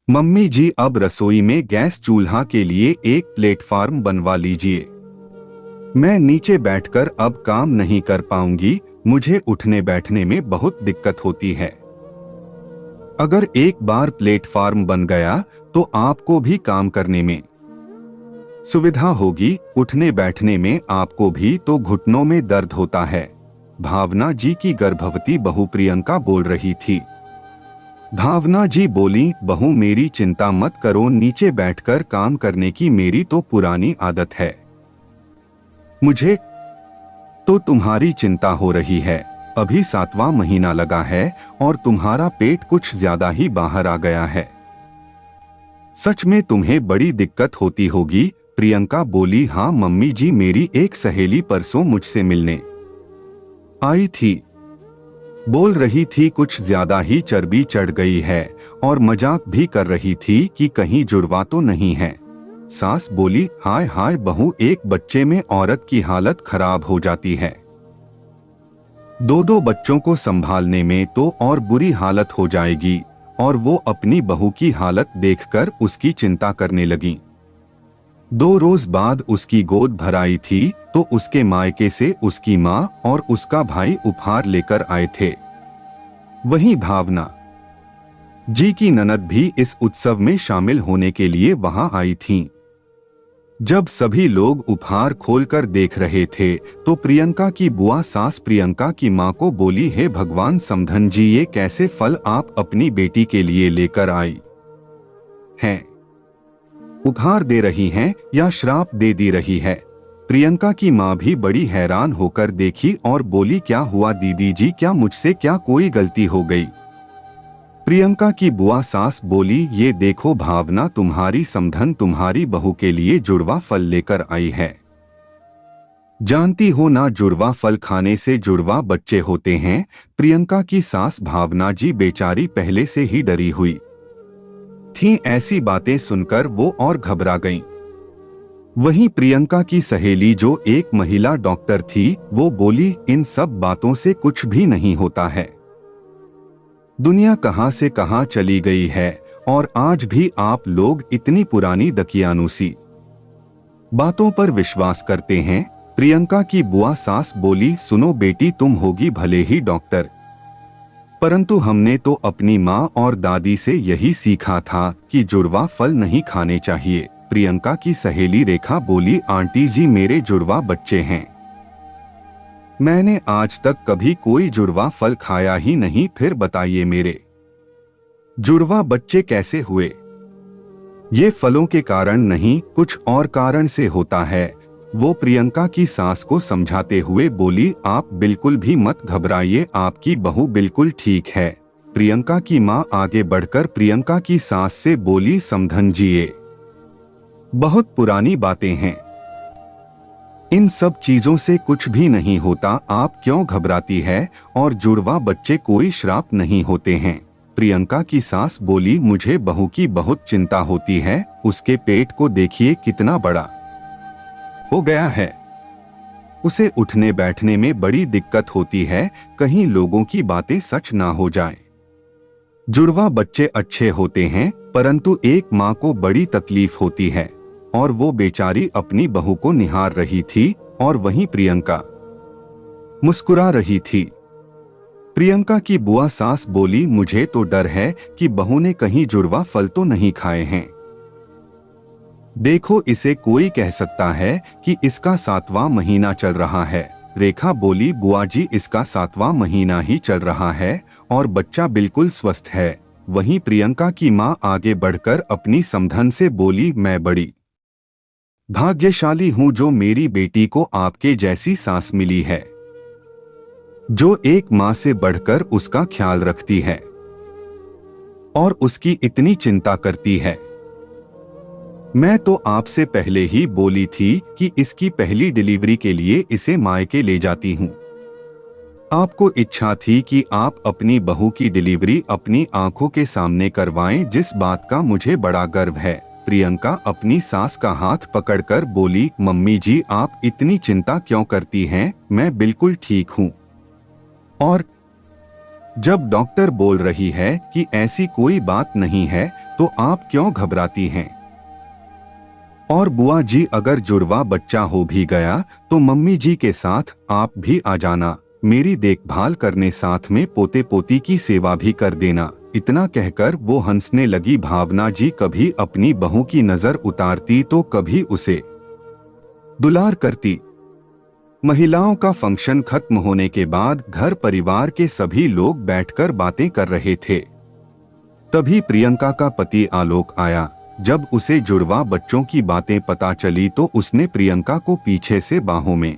Mummy जी, अब रसोई में गैस चूल्हा के लिए एक प्लेटफार्म बनवा लीजिए। मैं नीचे बैठकर अब काम नहीं कर पाऊंगी, मुझे उठने बैठने में बहुत दिक्कत होती है। अगर एक बार प्लेटफार्म बन गया तो आपको भी काम करने में सुविधा होगी, उठने बैठने में आपको भी तो घुटनों में दर्द होता है। भावना जी की गर्भवती बहू प्रियंका बोल रही थी। भावना जी बोली, बहू मेरी चिंता मत करो, नीचे बैठकर काम करने की मेरी तो पुरानी आदत है। मुझे तो तुम्हारी चिंता हो रही है, अभी 7वां महीना लगा है और तुम्हारा पेट कुछ ज्यादा ही बाहर आ गया है। सच में तुम्हें बड़ी दिक्कत होती होगी। प्रियंका बोली, हाँ मम्मी जी, मेरी एक सहेली परसों मुझसे मिलने आई थी। बोल रही थी कुछ ज्यादा ही चर्बी चढ़ गई है और मजाक भी कर रही थी कि कहीं जुड़वा तो नहीं है। सास बोली, हाय हाय बहू, एक बच्चे में औरत की हालत खराब हो जाती है। दो बच्चों को संभालने में तो और बुरी हालत हो जाएगी। और वो अपनी बहू की हालत देखकर उसकी चिंता करने लगी। 2 रोज बाद उसकी गोद भराई थी तो उसके मायके से उसकी माँ और उसका भाई उपहार लेकर आए थे। वहीं भावना जी की ननद भी इस उत्सव में शामिल होने के लिए वहां आई थीं। जब सभी लोग उपहार खोलकर देख रहे थे तो प्रियंका की बुआ सास प्रियंका की मां को बोली, हे भगवान समधन जी, ये कैसे फल आप अपनी बेटी के लिए लेकर आई हैं? उपहार दे रही हैं या श्राप दे दी रही है? प्रियंका की मां भी बड़ी हैरान होकर देखी और बोली, क्या हुआ दीदी जी, क्या मुझसे क्या कोई गलती हो गई? प्रियंका की बुआ सास बोली, ये देखो भावना, तुम्हारी समधन तुम्हारी बहू के लिए जुड़वा फल लेकर आई है। जानती हो ना, जुड़वा फल खाने से जुड़वा बच्चे होते हैं। प्रियंका की सास भावना जी बेचारी पहले से ही डरी हुई थी। ऐसी बातें सुनकर वो और घबरा गईं। वहीं प्रियंका की सहेली जो एक महिला डॉक्टर थी, वो बोली, इन सब बातों से कुछ भी नहीं होता है। दुनिया कहां से कहां चली गई है और आज भी आप लोग इतनी पुरानी दकियानूसी बातों पर विश्वास करते हैं। प्रियंका की बुआ सास बोली, सुनो बेटी, तुम होगी भले ही डॉक्टर, परंतु हमने तो अपनी माँ और दादी से यही सीखा था कि जुड़वा फल नहीं खाने चाहिए। प्रियंका की सहेली रेखा बोली, आंटी जी, मेरे जुड़वा बच्चे हैं, मैंने आज तक कभी कोई जुड़वा फल खाया ही नहीं। फिर बताइए मेरे जुड़वा बच्चे कैसे हुए? ये फलों के कारण नहीं, कुछ और कारण से होता है। वो प्रियंका की सास को समझाते हुए बोली, आप बिल्कुल भी मत घबराइए, आपकी बहू बिल्कुल ठीक है। प्रियंका की मां आगे बढ़कर प्रियंका की सास से बोली, समधन जी, ये बहुत पुरानी बातें हैं, इन सब चीजों से कुछ भी नहीं होता, आप क्यों घबराती है? और जुड़वा बच्चे कोई श्राप नहीं होते हैं। प्रियंका की सास बोली, मुझे बहू की बहुत चिंता होती है, उसके पेट को देखिए कितना बड़ा हो गया है, उसे उठने बैठने में बड़ी दिक्कत होती है, कहीं लोगों की बातें सच ना हो जाए। जुड़वा बच्चे अच्छे होते हैं, परंतु एक माँ को बड़ी तकलीफ होती है। और वो बेचारी अपनी बहू को निहार रही थी और वहीं प्रियंका मुस्कुरा रही थी। प्रियंका की बुआ सास बोली, मुझे तो डर है कि बहू ने कहीं जुड़वा फल तो नहीं खाए हैं। देखो, इसे कोई कह सकता है कि इसका 7वां महीना चल रहा है। रेखा बोली, बुआ जी, इसका 7वां महीना ही चल रहा है और बच्चा बिल्कुल स्वस्थ है। वहीं प्रियंका की मां आगे बढ़कर अपनी समधन से बोली, मैं बड़ी भाग्यशाली हूं जो मेरी बेटी को आपके जैसी सास मिली है, जो एक मां से बढ़कर उसका ख्याल रखती है और उसकी इतनी चिंता करती है। मैं तो आपसे पहले ही बोली थी कि इसकी पहली डिलीवरी के लिए इसे मायके ले जाती हूं। आपको इच्छा थी कि आप अपनी बहू की डिलीवरी अपनी आंखों के सामने करवाएं, जिस बात का मुझे बड़ा गर्व है। प्रियंका अपनी सास का हाथ पकड़कर बोली, मम्मी जी, आप इतनी चिंता क्यों करती हैं? मैं बिल्कुल ठीक हूं और जब डॉक्टर बोल रही है कि ऐसी कोई बात नहीं है तो आप क्यों घबराती हैं? और बुआ जी, अगर जुड़वा बच्चा हो भी गया तो मम्मी जी के साथ आप भी आ जाना, मेरी देखभाल करने, साथ में पोते पोती की सेवा भी कर देना। इतना कहकर वो हंसने लगी। भावना जी कभी अपनी बहू की नजर उतारती तो कभी उसे दुलार करती। महिलाओं का फंक्शन खत्म होने के बाद घर परिवार के सभी लोग बैठकर बातें कर रहे थे। तभी प्रियंका का पति आलोक आया। जब उसे जुड़वा बच्चों की बातें पता चली तो उसने प्रियंका को पीछे से बाहों में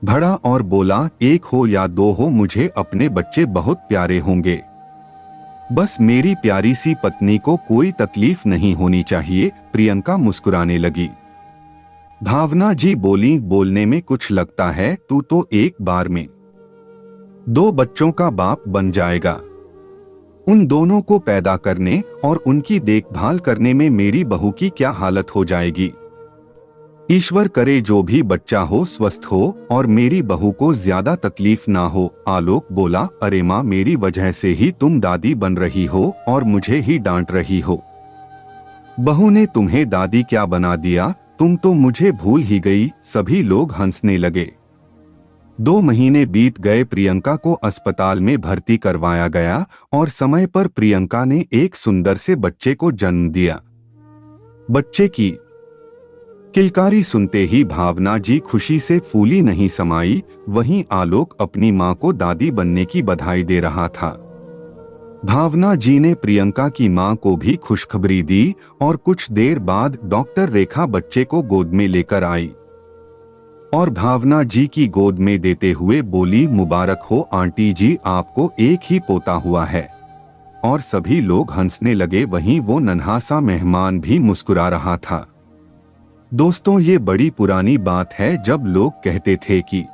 भरा और बोला, एक हो या दो हो, मुझे अपने बच्चे बहुत प्यारे होंगे। बस मेरी प्यारी सी पत्नी को कोई तकलीफ नहीं होनी चाहिए। प्रियंका मुस्कुराने लगी। भावना जी बोली, बोलने में कुछ लगता है, तू तो एक बार में 2 बच्चों का बाप बन जाएगा। उन दोनों को पैदा करने और उनकी देखभाल करने में मेरी बहू की क्या हालत हो जाएगी। ईश्वर करे जो भी बच्चा हो स्वस्थ हो और मेरी बहू को ज्यादा तकलीफ ना हो। आलोक बोला, अरे माँ, मेरी वजह से ही तुम दादी बन रही हो और मुझे ही डांट रही हो। बहू ने तुम्हें दादी क्या बना दिया, तुम तो मुझे भूल ही गई। सभी लोग हंसने लगे। 2 महीने बीत गए। प्रियंका को अस्पताल में भर्ती करवाया गया और समय पर प्रियंका ने एक सुंदर से बच्चे को जन्म दिया। बच्चे की किलकारी सुनते ही भावना जी खुशी से फूली नहीं समाई। वहीं आलोक अपनी मां को दादी बनने की बधाई दे रहा था। भावना जी ने प्रियंका की मां को भी खुशखबरी दी और कुछ देर बाद डॉक्टर रेखा बच्चे को गोद में लेकर आई और भावना जी की गोद में देते हुए बोली, मुबारक हो आंटी जी, आपको एक ही पोता हुआ है। और सभी लोग हंसने लगे। वहीं वो नन्हा सा मेहमान भी मुस्कुरा रहा था। दोस्तों, ये बड़ी पुरानी बात है जब लोग कहते थे कि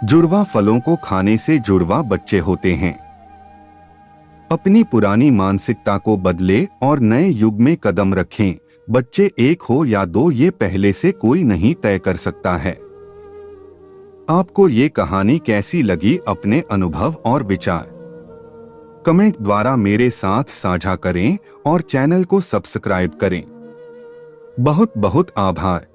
जुड़वा फलों को खाने से जुड़वा बच्चे होते हैं। अपनी पुरानी मानसिकता को बदले और नए युग में कदम रखें। बच्चे एक हो या 2, ये पहले से कोई नहीं तय कर सकता है। आपको ये कहानी कैसी लगी? अपने अनुभव और विचार कमेंट द्वारा मेरे साथ साझा करें और चैनल को सब्सक्राइब करें। बहुत बहुत आभार।